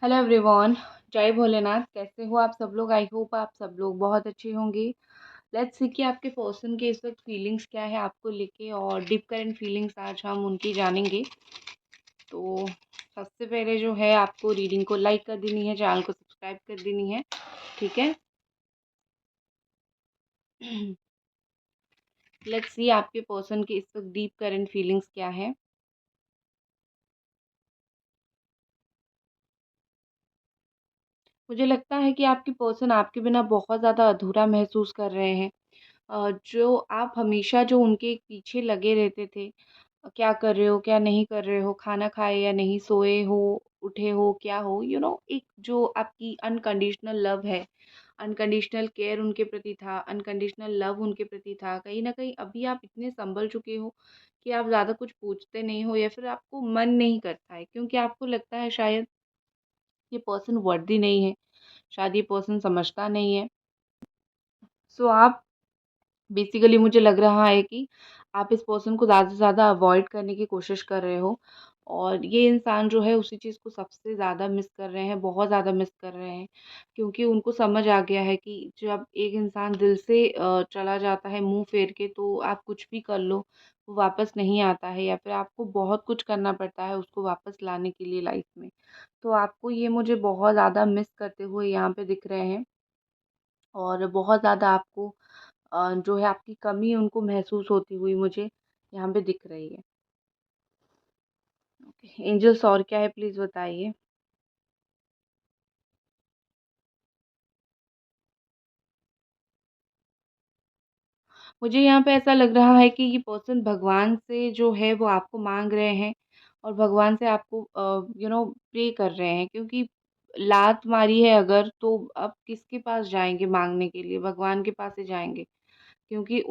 Hello everyone. जय भोलेनाथ। कैसे हो आप सब लोग? आई होप आप सब लोग बहुत अच्छे होंगे। लेट्स सी कि आपके पर्सन के इस वक्त फीलिंग्स क्या है आपको लेके, और डीप करंट फीलिंग्स आज हम उनकी जानेंगे। तो सबसे पहले जो है आपको रीडिंग को लाइक कर देनी है, चैनल को सब्सक्राइब कर देनी है। ठीक है। लेट्स सी आपके पर्सन की इस वक्त डीप करंट फीलिंग्स क्या है। मुझे लगता है कि आपकी पर्सन आपके बिना बहुत ज़्यादा अधूरा महसूस कर रहे हैं। जो आप हमेशा जो उनके पीछे लगे रहते थे, क्या कर रहे हो, क्या नहीं कर रहे हो, खाना खाए या नहीं, सोए हो, उठे हो, क्या हो, एक जो आपकी अनकंडीशनल लव है, अनकंडीशनल केयर उनके प्रति था, अनकंडीशनल लव उनके प्रति था। कहीं न कहीं अभी आप इतने संभल चुके हो कि आप ज़्यादा कुछ पूछते नहीं हो, या फिर आपको मन नहीं करता है, क्योंकि आपको लगता है शायद ये पर्सन वर्दी नहीं है, शायद ये पर्सन समझता नहीं है। सो आप बेसिकली मुझे लग रहा है कि आप इस पर्सन को ज़्यादा से ज़्यादा अवॉइड करने की कोशिश कर रहे हो, और ये इंसान जो है उसी चीज़ को सबसे ज़्यादा मिस कर रहे हैं, बहुत ज़्यादा मिस कर रहे हैं। क्योंकि उनको समझ आ गया है कि जब एक इंसान दिल से चला जाता है मुंह फेर के, तो आप कुछ भी कर लो, वो वापस नहीं आता है, या फिर आपको बहुत कुछ करना पड़ता है उसको वापस लाने के लिए लाइफ में। तो आपको ये मुझे बहुत ज़्यादा मिस करते हुए यहाँ पे दिख रहे हैं, और बहुत ज़्यादा आपको जो है आपकी कमी उनको महसूस होती हुई मुझे यहाँ पे दिख रही है। ओके एंजल्स, और क्या है प्लीज़ बताइए। मुझे यहाँ पे ऐसा लग रहा है कि ये पर्सन भगवान से जो है वो आपको मांग रहे हैं, और भगवान से आपको प्रे कर रहे हैं, क्योंकि लात मारी है अगर, तो अब किसके पास जाएंगे मांगने के लिए? भगवान के पास ही जाएंगे, क्योंकि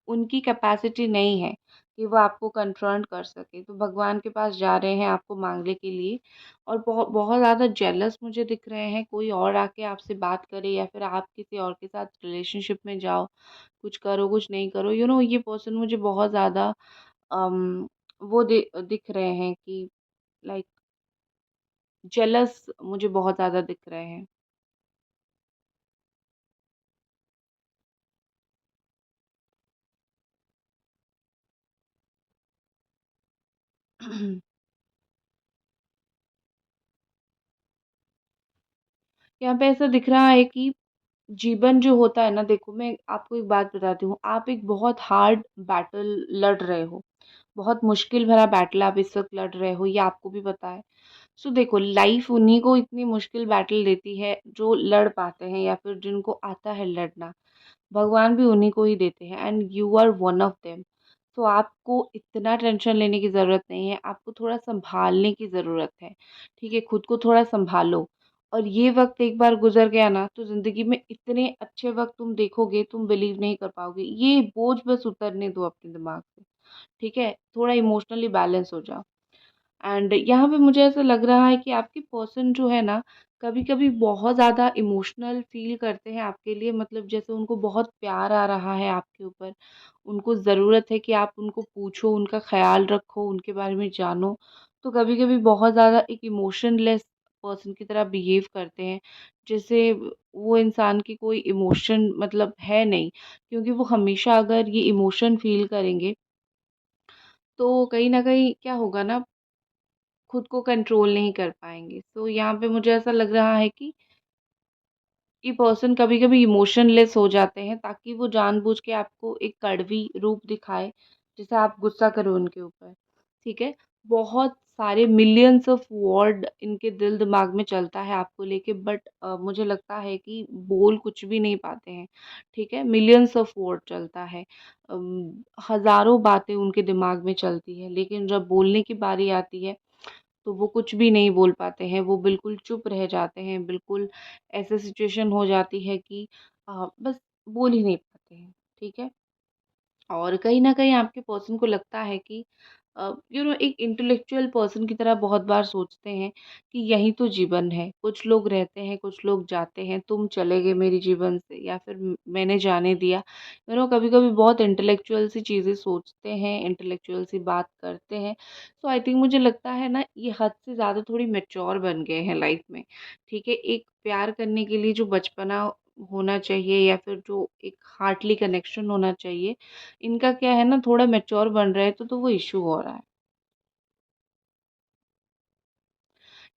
उनकी कैपेसिटी नहीं है कि वो आपको कन्फ्रंट कर सके। तो भगवान के पास जा रहे हैं आपको मांगने के लिए, और बहुत बहुत ज़्यादा जेलस मुझे दिख रहे हैं। कोई और आके आपसे बात करे, या फिर आप किसी और के साथ रिलेशनशिप में जाओ, कुछ करो कुछ नहीं करो, ये पर्सन मुझे बहुत ज़्यादा अम, वो दिख रहे हैं कि लाइक जेलस मुझे बहुत ज़्यादा दिख रहे हैं। यहाँ पे ऐसा दिख रहा है कि जीवन जो होता है ना, देखो मैं आपको एक बात बताती हूँ, आप एक बहुत हार्ड बैटल लड़ रहे हो, बहुत मुश्किल भरा बैटल आप इस वक्त लड़ रहे हो, ये आपको भी पता है। सो देखो, लाइफ उन्हीं को इतनी मुश्किल बैटल देती है जो लड़ पाते हैं, या फिर जिनको आता है लड़ना। भगवान भी उन्हीं को ही देते हैं, and you are one of them. तो आपको इतना टेंशन लेने की ज़रूरत नहीं है, आपको थोड़ा संभालने की ज़रूरत है। ठीक है, खुद को थोड़ा संभालो। और ये वक्त एक बार गुजर गया ना, तो ज़िंदगी में इतने अच्छे वक्त तुम देखोगे, तुम बिलीव नहीं कर पाओगे। ये बोझ बस उतरने दो अपने दिमाग से। ठीक है, थोड़ा इमोशनली बैलेंस हो जाओ। एंड यहाँ पे मुझे ऐसा लग रहा है कि आपकी पर्सन जो है ना, कभी-कभी बहुत ज़्यादा इमोशनल फ़ील करते हैं आपके लिए, मतलब जैसे उनको बहुत प्यार आ रहा है आपके ऊपर। उनको ज़रूरत है कि आप उनको पूछो, उनका ख़्याल रखो, उनके बारे में जानो। तो कभी-कभी बहुत ज़्यादा एक इमोशनलेस पर्सन की तरह बिहेव करते हैं, जैसे वो इंसान की कोई इमोशन मतलब है नहीं। क्योंकि वो हमेशा अगर ये इमोशन फ़ील करेंगे, तो कहीं न कहीं क्या होगा ना, खुद को कंट्रोल नहीं कर पाएँगे। तो यहाँ पे मुझे ऐसा लग रहा है कि ये पर्सन कभी-कभी इमोशनलेस हो जाते हैं, ताकि वो जानबूझ के आपको एक कड़वी रूप दिखाए, जैसे आप गुस्सा करो उनके ऊपर। ठीक है? बहुत सारे मिलियंस ऑफ वर्ड इनके दिल-दिमाग में चलता है आपको लेके, बट मुझे लगता है कि बोल कुछ भी नहीं पाते हैं। ठीक है? मिलियंस ऑफ वर्ड चलता है। हज़ारों बातें उनके दिमाग में चलती हैं, लेकिन जब बोलने की बारी आती है, तो वो कुछ भी नहीं बोल पाते हैं, वो बिल्कुल चुप रह जाते हैं, बिल्कुल ऐसी सिचुएशन हो जाती है कि बस बोल ही नहीं पाते हैं, ठीक है? और कहीं न कहीं आपके पर्सन को लगता है कि एक इंटेलेक्चुअल पर्सन की तरह बहुत बार सोचते हैं कि यही तो जीवन है। कुछ लोग रहते हैं, कुछ लोग जाते हैं, तुम चले गए मेरे जीवन से या फिर मैंने जाने दिया। कभी-कभी बहुत इंटेलेक्चुअल सी चीज़ें सोचते हैं, इंटेलेक्चुअल सी बात करते हैं। सो आई थिंक मुझे लगता है ना ये हद से ज़्यादा थोड़ी मैच्योर बन गए हैं लाइफ में। ठीक है? एक प्यार करने के लिए जो बचपना होना चाहिए या फिर जो एक हार्टली कनेक्शन होना चाहिए, इनका क्या है ना थोड़ा मैच्योर बन रहे हैं तो वो इश्यू हो रहा है।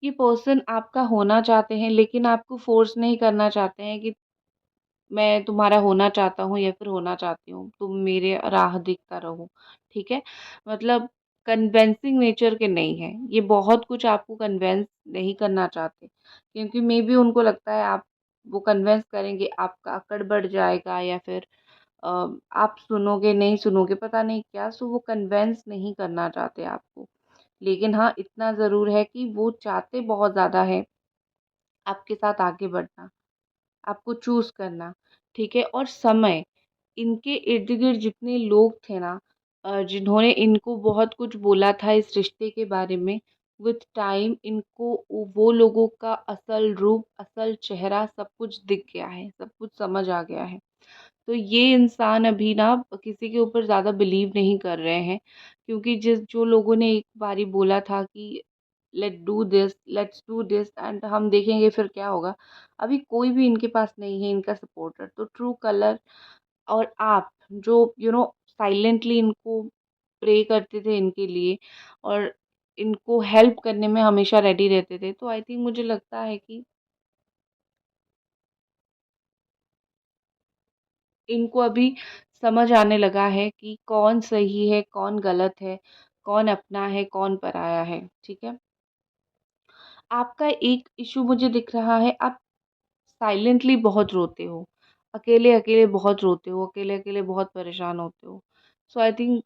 ये पर्सन आपका होना चाहते हैं लेकिन आपको फ़ोर्स नहीं करना चाहते हैं कि मैं तुम्हारा होना चाहता हूँ या फिर होना चाहती हूँ, तुम मेरे राह देखता रहो, ठीक है? मतलब कन्विंसिंग नेचर के नहीं हैं, ये बहुत कुछ आपको कन्विंस नहीं करना चाहते, क्योंकि मेबी उनको लगता है आप वो कन्विंस करेंगे, आपका अकड़ बढ़ जाएगा या फिर अ, आप सुनोगे, नहीं सुनोगे, पता नहीं क्या, सो वो कन्विंस नहीं करना चाहते आपको। लेकिन हाँ, इतना ज़रूर है कि वो चाहते बहुत ज़्यादा हैं आपके साथ आगे बढ़ना, आपको चूज़ करना, ठीक है? और समय, इनके इर्द-गिर्द जितने लोग थे ना जिन्होंने इनको बहुत कुछ बोला था इस रिश्ते के बारे में, विथ टाइम इनको वो लोगों का असल रूप, असल चेहरा सब कुछ दिख गया है, सब कुछ समझ आ गया है। तो ये इंसान अभी ना किसी के ऊपर ज़्यादा बिलीव नहीं कर रहे हैं, क्योंकि जिस जो लोगों ने एक बारी बोला था कि लेट्स डू दिस एंड हम देखेंगे फिर क्या होगा। अभी कोई भी इनके पास नहीं है इनका सपोर्टर। तो ट्रू कलर और आप जो साइलेंटली इनको प्रे करते थे इनके लिए और इनको हेल्प करने में हमेशा रेडी रहते थे। तो आई थिंक मुझे लगता है कि इनको अभी समझ आने लगा है कि कौन सही है, कौन गलत है, कौन अपना है, कौन पराया है, ठीक है? आपका एक इश्यू मुझे दिख रहा है, आप साइलेंटली बहुत रोते हो, अकेले-अकेले बहुत रोते हो, अकेले-अकेले बहुत परेशान होते हो। सो आई थिंक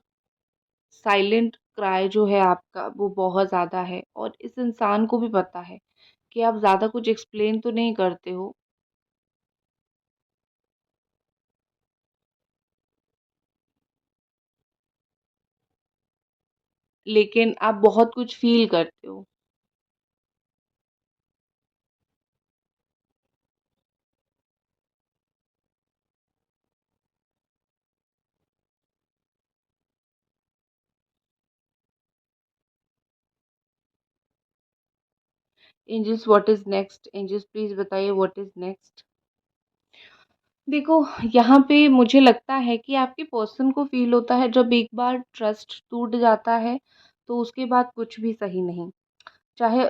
साइलेंट क्राई जो है आपका वो बहुत ज़्यादा है और इस इंसान को भी पता है कि आप ज़्यादा कुछ एक्सप्लेन तो नहीं करते हो, लेकिन आप बहुत कुछ फ़ील करते हो। Angels what is next? Angels please बताइए व्हाट इज़ नेक्स्ट? देखो, यहाँ पे मुझे लगता है कि आपके पर्सन को फ़ील होता है जब एक बार ट्रस्ट टूट जाता है, तो उसके बाद कुछ भी सही नहीं, चाहे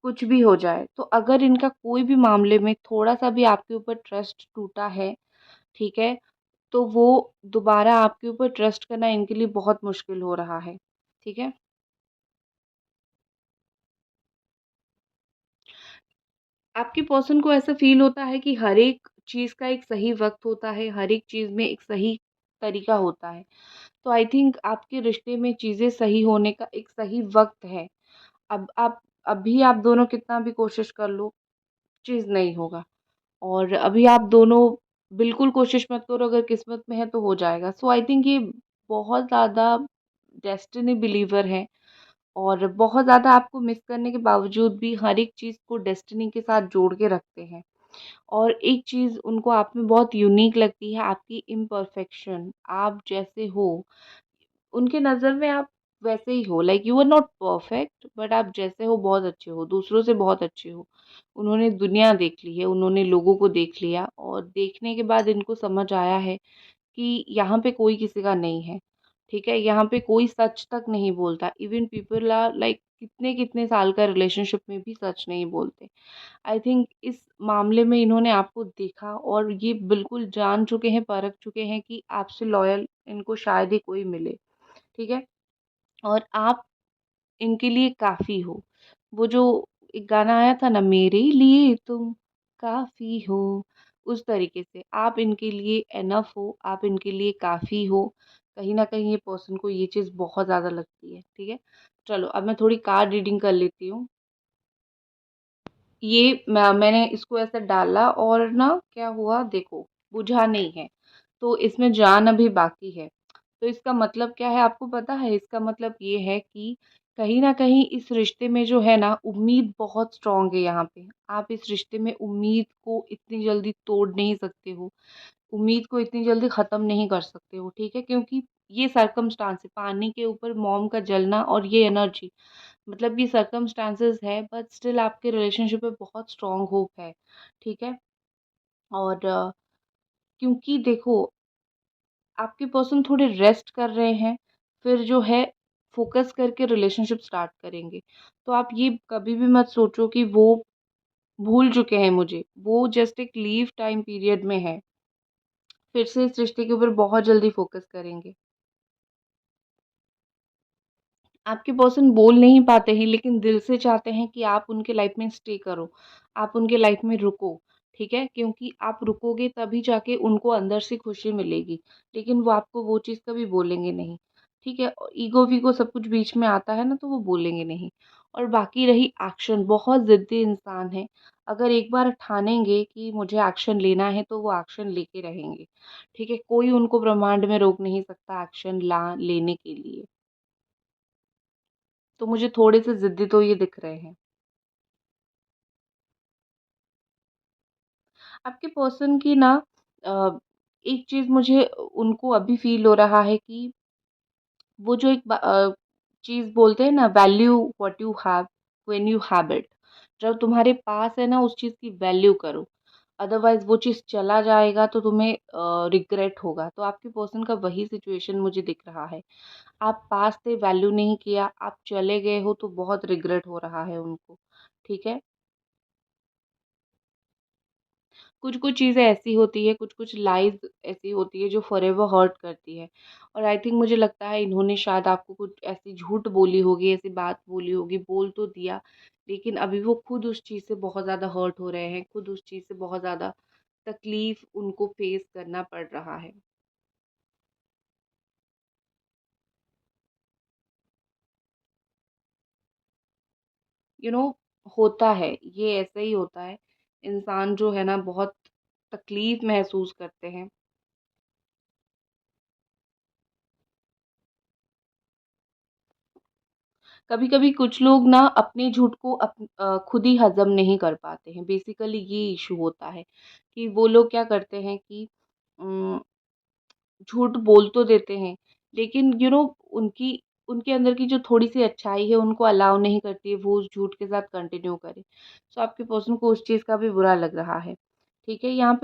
कुछ भी हो जाए। तो अगर इनका कोई भी मामले में थोड़ा-सा भी आपके ऊपर ट्रस्ट टूटा है, ठीक है? तो वो दोबारा आपके ऊपर ट्रस्ट करना इनके लिए बहुत मुश्किल हो रहा है, ठीक है? आपके पर्सन को ऐसा फ़ील होता है कि हर एक चीज़ का एक सही वक़्त होता है, हर एक चीज़ में एक सही तरीका होता है। तो आई थिंक आपके रिश्ते में चीज़ें सही होने का एक सही वक़्त है। अब आप अभी आप दोनों कितना भी कोशिश कर लो, चीज़ नहीं होगा और अभी आप दोनों बिल्कुल कोशिश मत करो, अगर किस्मत में है तो हो जाएगा। सो आई थिंक ये बहुत ज़्यादा डेस्टिनी बिलीवर हैं और बहुत ज़्यादा आपको मिस करने के बावजूद भी हर एक चीज़ को डेस्टिनी के साथ जोड़ के रखते हैं। और एक चीज़ उनको आप में बहुत यूनिक लगती है, आपकी इम्परफेक्शन। आप जैसे हो उनके नज़र में आप वैसे ही हो, like you are not perfect but आप जैसे हो बहुत अच्छे हो, दूसरों से बहुत अच्छे हो। उन्होंने दुनिया देख ली है, उन्होंने लोगों को देख लिया और देखने के बाद इनको समझ आया है कि यहाँ पे कोई किसी का नहीं है, ठीक है? यहाँ पे कोई सच तक नहीं बोलता। इवन पीपल आर लाइक कितने-कितने साल का रिलेशनशिप में भी सच नहीं बोलते। आई थिंक इस मामले में इन्होंने आपको देखा और ये बिल्कुल जान चुके हैं, परख चुके हैं कि आपसे लॉयल इनको शायद ही कोई मिले, ठीक है? और आप इनके लिए काफ़ी हो। वो जो एक गाना आया था ना मेरे लिए तुम काफ़ी हो, उस तरीके से आप इनके लिए इनफ हो, आप इनके लिए काफ़ी हो। कहीं न कहीं ये पर्सन को ये चीज़ बहुत ज़्यादा लगती है, ठीक है? चलो अब मैं थोड़ी कार्ड रीडिंग कर लेती हूँ। ये मैंने इसको ऐसे डाला और ना क्या हुआ देखो, बुझा नहीं है, तो इसमें जान अभी बाकी है। तो इसका मतलब क्या है आपको पता है? इसका मतलब ये है कि कहीं न कहीं इस रिश्ते में जो है ना उम्मीद बहुत स्ट्रॉन्ग है यहाँ पे। आप इस रिश्ते में उम्मीद को इतनी जल्दी तोड़ नहीं सकते हो। उम्मीद को इतनी जल्दी ख़त्म नहीं कर सकते हो, ठीक है? क्योंकि ये सर्कमस्टांस है, पानी के ऊपर मोम का जलना और ये एनर्जी मतलब ये सर्कमस्टांसेस है बट स्टिल आपके रिलेशनशिप में बहुत स्ट्रॉन्ग होप है, ठीक है? और क्योंकि देखो आपके पर्सन थोड़े रेस्ट कर रहे हैं, फिर जो है फ़ोकस करके रिलेशनशिप स्टार्ट करेंगे। तो आप ये कभी भी मत सोचो कि वो भूल चुके हैं मुझे, वो जस्ट एक लीव टाइम पीरियड में है। फिर से इस रिश्ते के ऊपर बहुत जल्दी फ़ोकस करेंगे। आपके पर्सन बोल नहीं पाते हैं लेकिन दिल से चाहते हैं कि आप उनके लाइफ में स्टे करो, आप उनके लाइफ में रुको, ठीक है? क्योंकि आप रुकोगे तभी जाके उनको अंदर से खुशी मिलेगी, लेकिन वो आपको वो चीज़ कभी बोलेंगे नहीं, ठीक है? ईगो-वीगो सब कुछ बीच में आता है ना तो वो बोलेंगे नहीं। और बाकी रही एक्शन, बहुत ज़िद्दी इंसान हैं, अगर एक बार ठानेंगे कि मुझे एक्शन लेना है तो वो एक्शन लेके रहेंगे, ठीक है? कोई उनको ब्रह्मांड में रोक नहीं सकता एक्शन लेने के लिए। तो मुझे थोड़े-से ज़िद्दी तो ये दिख रहे हैं। आपके पर्सन की ना एक चीज़ मुझे उनको अभी फ़ील हो रहा है कि वो जो चीज़ बोलते हैं ना value what you have when you have it. जब तुम्हारे पास है ना उस चीज़ की वैल्यू करो। अदरवाइज़ वो चीज़ चला जाएगा तो तुम्हें रिग्रेट होगा। तो आपके पर्सन का वही सिचुएशन मुझे दिख रहा है। आप पास थे वैल्यू नहीं किया, आप चले गए हो तो बहुत रिग्रेट हो रहा है उनको। ठीक है? कुछ-कुछ चीज़ें ऐसी होती है, कुछ-कुछ लाइज़ ऐसी होती है जो फॉरएवर हर्ट करती है। और आई थिंक मुझे लगता है इन्होंने शायद आपको कुछ ऐसी झूठ बोली होगी, ऐसी बात बोली होगी, बोल तो दिया, लेकिन अभी वो खुद उस चीज़ से बहुत ज़्यादा हर्ट हो रहे हैं, खुद उस चीज़ से बहुत ज़्यादा तकलीफ़ उनको फ़ेस करना पड़ रहा है। यू नो होता है, ये ऐसे ही होता है। इंसान जो है ना बहुत तकलीफ़ महसूस करते हैं। कभी-कभी कुछ लोग ना अपने झूठ को खुद ही हज़म नहीं कर पाते हैं। बेसिकली ये इश्यू होता है कि वो लोग क्या करते हैं कि उम, झूठ बोल तो देते हैं, लेकिन उनकी उनके अंदर की जो थोड़ी-सी अच्छाई है, उनको अलाउ नहीं करती है, वो उस झूठ के साथ कंटिन्यू करें। सो आपके पर्सन को उस चीज़ का भी बुरा लग रहा है। ठीक है? यहाँ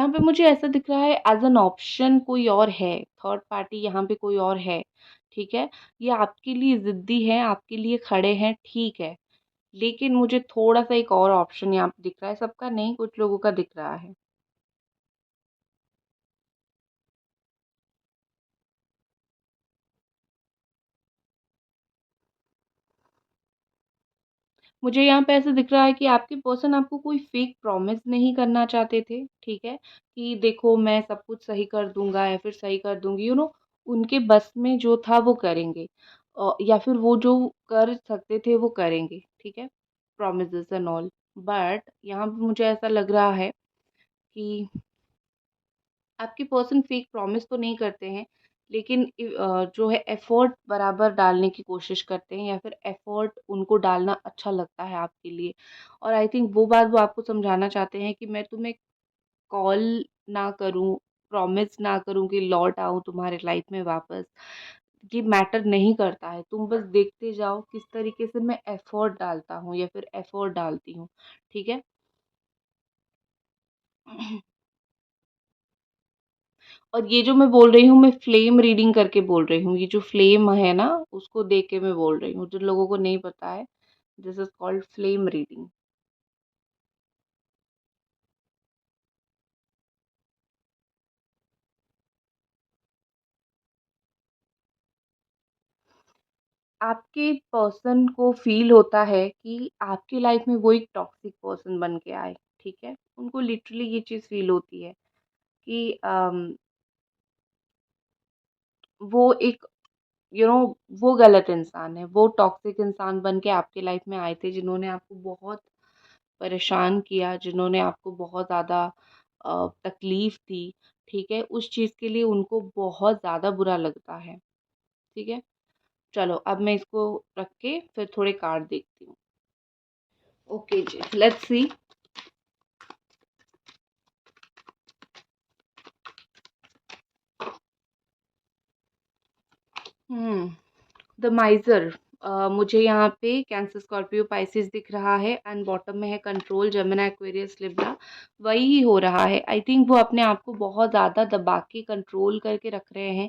पे मुझे ऐसा दिख रहा है एज़ एन ऑप्शन कोई और है, थर्ड पार्टी यहाँ पे कोई और है, ठीक है? ये आपके लिए ज़िद्दी हैं, आपके लिए खड़े हैं, ठीक है। लेकिन मुझे थोड़ा-सा एक और ऑप्शन यहाँ पे दिख रहा है, सबका नहीं, कुछ लोगों का दिख रहा है। मुझे यहाँ पे ऐसा दिख रहा है कि आपके पर्सन आपको कोई फ़ेक प्रॉमिस नहीं करना चाहते थे, ठीक है? कि देखो मैं सब कुछ सही कर दूँगा या फिर सही कर दूँगी, उनके बस में जो था वो करेंगे। या फिर वो जो कर सकते थे वो करेंगे, ठीक है? Promises and all. बट यहाँ पे मुझे ऐसा लग रहा है कि आपके पर्सन फेक प्रॉमिस तो नहीं करते हैं, लेकिन जो है एफ़र्ट बराबर डालने की कोशिश करते हैं या फिर एफ़र्ट उनको डालना अच्छा लगता है आपके लिए। और आई थिंक वो बात वो आपको समझाना चाहते हैं कि मैं तुम्हें कॉल ना करूँ, प्रॉमिस ना करूँ कि लौट आऊँ तुम्हारे लाइफ़ में वापस, ये मैटर नहीं करता है। तुम बस देखते जाओ किस तरीके से मैं एफ़र्ट डालता हूँ या फिर एफ़र्ट डालती हूँ, ठीक है? और ये जो मैं बोल रही हूँ, मैं फ्लेम रीडिंग करके बोल रही हूँ। ये जो फ्लेम है ना, उसको देख के मैं बोल रही हूँ। जिन लोगों को नहीं पता है, this is called flame reading. आपके पर्सन को फ़ील होता है कि आपकी लाइफ़ में वो एक टॉक्सिक पर्सन बन के आए, ठीक है? उनको लिटरली ये चीज़ फ़ील होती है कि वो एक यू नो वो गलत इंसान है, वो टॉक्सिक इंसान बन के आपकी लाइफ़ में आए थे, जिन्होंने आपको बहुत परेशान किया, जिन्होंने आपको बहुत ज़्यादा तकलीफ़ थी, ठीक है? उस चीज़ के लिए उनको बहुत ज़्यादा बुरा लगता है, ठीक है? चलो अब मैं इसको रख के फिर थोड़े कार्ड देखती हूँ। ओके जी, let's see. Hmm. The miser, मुझे यहाँ पे कैंसर, स्कॉर्पियो, पाइसेस दिख रहा है एंड बॉटम में है कंट्रोल, जेमिनी, एक्वेरियस, लिब्रा। वही ही हो रहा है। आई थिंक वो अपने आप को बहुत ज़्यादा दबा के कंट्रोल करके रख रहे हैं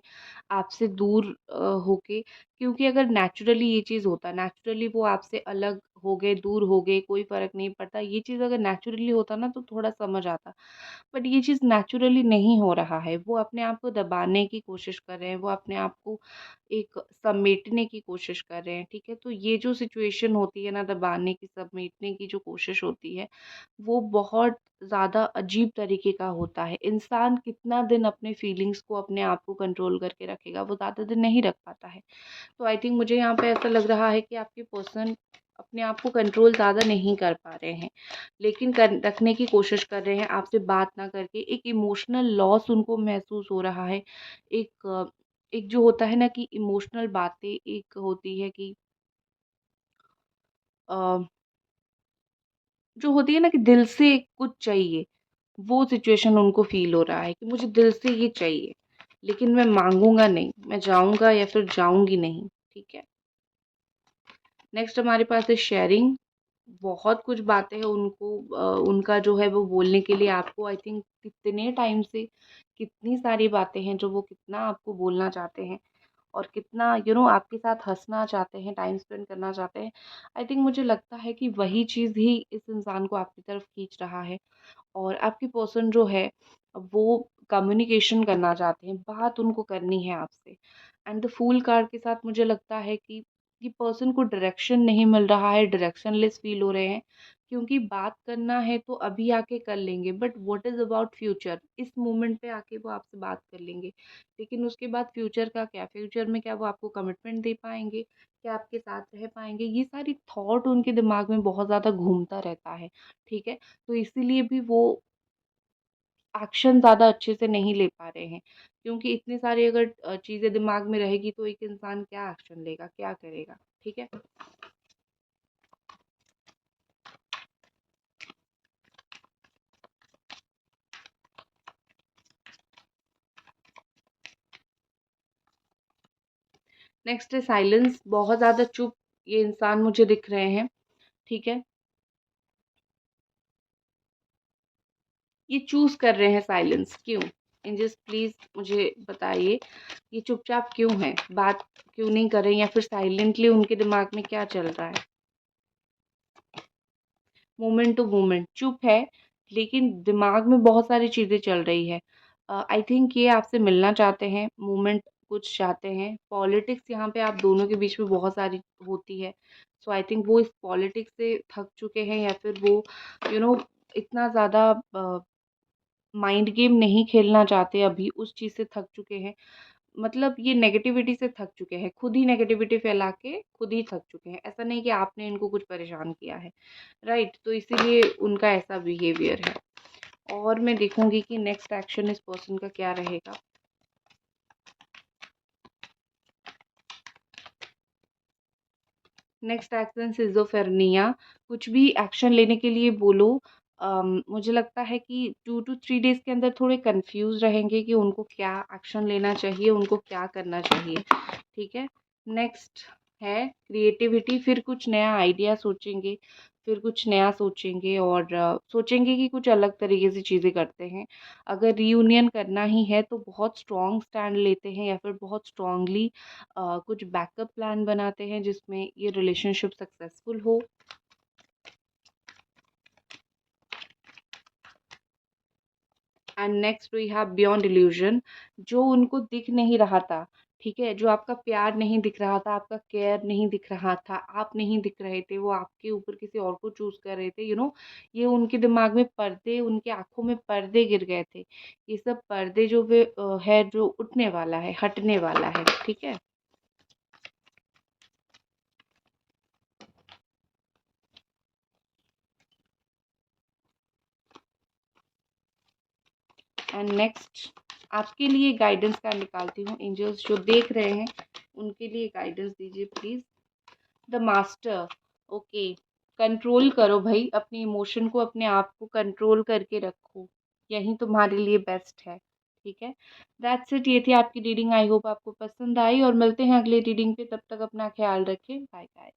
आपसे दूर होके, क्योंकि अगर नेचुरली ये चीज़ होता, नेचुरली वो आपसे अलग हो गए, दूर हो गए, कोई फ़र्क नहीं पड़ता। ये चीज़ अगर नेचुरली होता ना तो थोड़ा समझ आता। बट ये चीज़ नेचुरली नहीं हो रहा है। वो अपने आप को दबाने की कोशिश कर रहे हैं, वो अपने आप को एक समेटने की कोशिश कर रहे हैं, ठीक है? तो ये जो सिचुएशन होती है ना, दबाने की, समेटने की जो कोशिश होती है, वो बहुत ज़्यादा अजीब तरीके का होता है। इंसान कितना दिन अपने फीलिंग्स को, अपने आप को कंट्रोल करके रखेगा, वो ज़्यादा दिन नहीं रख पाता है। तो आई थिंक मुझे यहाँ पे ऐसा लग रहा है कि आपके पर्सन अपने आप को कंट्रोल ज़्यादा नहीं कर पा रहे हैं, लेकिन रखने की कोशिश कर रहे हैं आपसे बात ना करके। एक इमोशनल लॉस उनको महसूस हो रहा है। एक जो होता है ना कि इमोशनल बातें एक होती है कि अ, जो होती है ना कि दिल से कुछ चाहिए, वो सिचुएशन उनको फ़ील हो रहा है कि मुझे दिल से ये चाहिए, लेकिन मैं माँगूँगा नहीं, मैं जाऊँगा या फिर जाऊँगी नहीं, ठीक है? नेक्स्ट हमारे पास है शेयरिंग। बहुत कुछ बातें हैं उनको, उनका जो है वो बोलने के लिए आपको, आई थिंक कितने टाइम से कितनी सारी बातें हैं जो वो कितना आपको बोलना चाहते हैं और कितना आपके साथ हँसना चाहते हैं, टाइम स्पेंड करना चाहते हैं। आई थिंक मुझे लगता है कि वही चीज़ ही इस इंसान को आपकी तरफ खींच रहा है। और आपकी पर्सन जो है वो कम्युनिकेशन करना चाहते हैं, बात उनको करनी है आपसे। एंड द फूल कार्ड के साथ मुझे लगता है कि ये पर्सन को डायरेक्शन नहीं मिल रहा है, डायरेक्शनलेस फील हो रहे हैं, क्योंकि बात करना है तो अभी आके कर लेंगे, but what is about future? इस मोमेंट पे आके वो आपसे बात कर लेंगे, लेकिन उसके बाद फ्यूचर का क्या? फ्यूचर में क्या वो आपको कमिटमेंट दे पाएँगे? क्या आपके साथ रह पाएँगे? ये सारी थॉट उनके दिमाग में बहुत ज़्यादा घूमता रहता है, ठीक है? तो इसीलिए भी वो एक्शन ज़्यादा अच्छे से नहीं ले पा रहे हैं, क्योंकि इतनी सारी अगर चीज़ें दिमाग में रहेगी तो एक इंसान क्या एक्शन लेगा, क्या करेगा, ठीक है? नेक्स्ट है साइलेंस, बहुत ज़्यादा चुप ये इंसान मुझे दिख रहे हैं, ठीक है? ये चूज़ कर रहे हैं साइलेंस, क्यों? एंजल्स प्लीज़ मुझे बताइए, ये चुपचाप क्यों हैं? बात क्यों नहीं कर रहे हैं या फिर साइलेंटली उनके दिमाग में क्या चल रहा है? मोमेंट टू मोमेंट चुप है, लेकिन दिमाग में बहुत सारी चीज़ें चल रही है। आई थिंक ये आपसे मिलना चाहते हैं, मूवमेंट कुछ चाहते हैं। पॉलिटिक्स यहाँ पे आप दोनों के बीच में बहुत सारी होती है। सो आई थिंक वो इस पॉलिटिक्स से थक चुके हैं या फिर वो यू नो इतना ज़्यादा माइंड गेम नहीं खेलना चाहते अभी, उस चीज़ से थक चुके हैं। मतलब ये नेगेटिविटी से थक चुके हैं, खुद ही नेगेटिविटी फैला के खुद ही थक चुके हैं। ऐसा नहीं कि आपने इनको कुछ परेशान किया है, राइट? तो इसीलिए उनका ऐसा बिहेवियर है। और मैं देखूँगी कि नेक्स्ट एक्शन इस पर्सन का क्या रहेगा। नेक्स्ट एक्शन सिज़ोफ्रेनिया, कुछ भी एक्शन लेने के लिए बोलो, मुझे लगता है कि 2 टू 3 डेज़ के अंदर थोड़े कन्फ्यूज़ रहेंगे कि उनको क्या एक्शन लेना चाहिए, उनको क्या करना चाहिए, ठीक है? नेक्स्ट है क्रिएटिविटी, फिर कुछ नया आइडिया सोचेंगे, फिर कुछ नया सोचेंगे और सोचेंगे कि कुछ अलग तरीके से चीज़ें करते हैं। अगर रियूनियन करना ही है तो बहुत स्ट्रॉन्ग स्टैंड लेते हैं या फिर बहुत स्ट्रॉन्गली कुछ बैकअप प्लान बनाते हैं जिसमें ये रिलेशनशिप सक्सेसफुल हो। And next we have beyond illusion, जो उनको दिख नहीं रहा था, ठीक है? जो आपका प्यार नहीं दिख रहा था, आपका केयर नहीं दिख रहा था, आप नहीं दिख रहे थे, वो आपके ऊपर किसी और को चूज़ कर रहे थे, ये उनके दिमाग में पर्दे, उनकी आँखों में पर्दे गिर गए थे। ये सब पर्दे जो है जो उठने वाला है, हटने वाला है, ठीक है? एंड नेक्स्ट आपके लिए गाइडेंस कार्ड निकालती हूँ। एंजल्स जो देख रहे हैं उनके लिए गाइडेंस दीजिए please. The master, okay, control करो भाई, अपने इमोशन को, अपने आप को कंट्रोल करके रखो, यही तुम्हारे लिए बेस्ट है। ठीक है, दैट्स इट। ये थी आपकी रीडिंग। आई होप आपको पसंद आई और मिलते हैं अगले रीडिंग पे। तब तक अपना ख्याल रखें। Bye guys.